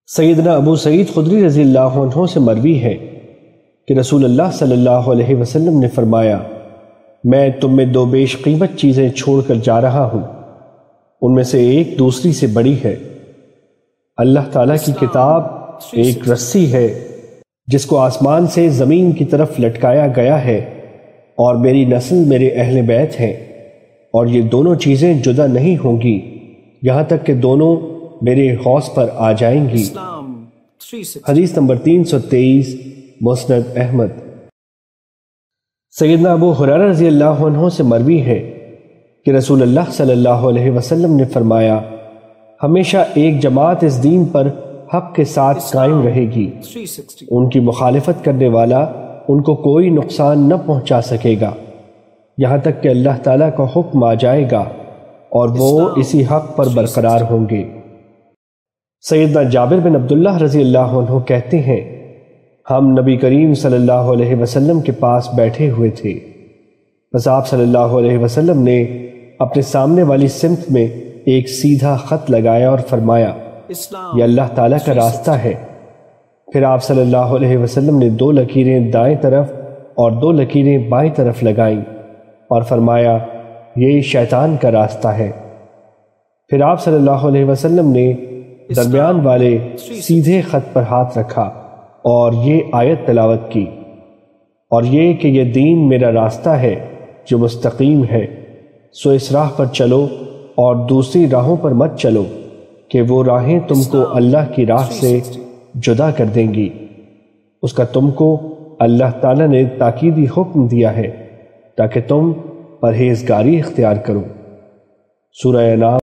سیدنا ابو سعید خدری رضی اللہ عنہ سے مروی ہے کہ رسول اللہ صلی اللہ علیہ وسلم نے فرمایا، میں تم میں دو بیش قیمت چیزیں چھوڑ کر جا رہا ہوں، ان میں سے ایک دوسری سے بڑی ہے۔ اللہ تعالیٰ کی کتاب ایک رسی ہے جس کو آسمان سے زمین کی طرف لٹکایا گیا ہے، اور میری نسل میرے اہل بیت ہیں، اور یہ دونوں چیزیں جدا نہیں ہوں گی یہاں تک کہ دونوں میرے حوض پر آ جائیں گی۔ حدیث نمبر 323، مسند احمد۔ سیدنا ابو ہریرہ رضی اللہ عنہ سے مروی ہے کہ رسول اللہ صلی اللہ علیہ وسلم نے فرمایا، ہمیشہ ایک جماعت اس دین پر حق کے ساتھ قائم رہے گی، ان کی مخالفت کرنے والا ان کو کوئی نقصان نہ پہنچا سکے گا یہاں تک کہ اللہ تعالیٰ کا حکم آ جائے گا اور وہ اسی حق پر برقرار ہوں گے۔ سیدنا جابر بن عبداللہ رضی اللہ عنہ کہتے ہیں، ہم نبی کریم صلی اللہ علیہ وسلم کے پاس بیٹھے ہوئے تھے، بس آپ صلی اللہ علیہ وسلم نے اپنے سامنے والی سمت میں ایک سیدھا خط لگایا اور فرمایا، یہ اللہ تعالیٰ کا راستہ ہے۔ پھر آپ صلی اللہ علیہ وسلم نے 2 لکیریں دائیں طرف اور 2 لکیریں بائیں طرف لگائیں اور فرمایا، یہ شیطان کا راستہ ہے۔ پھر آپ صلی اللہ علیہ وسلم نے درمیان والے سیدھے خط پر ہاتھ رکھا اور یہ آیت تلاوت کی، اور یہ کہ یہ دین میرا راستہ ہے جو مستقیم ہے، سو اس راہ پر چلو اور دوسری راہوں پر مت چلو کہ وہ راہیں تم کو اللہ کی راہ سے جدا کر دیں گی۔ اس کا تم کو اللہ تعالیٰ نے تاکیدی حکم دیا ہے تاکہ تم پرہیزگاری اختیار کرو۔ سورہ انعام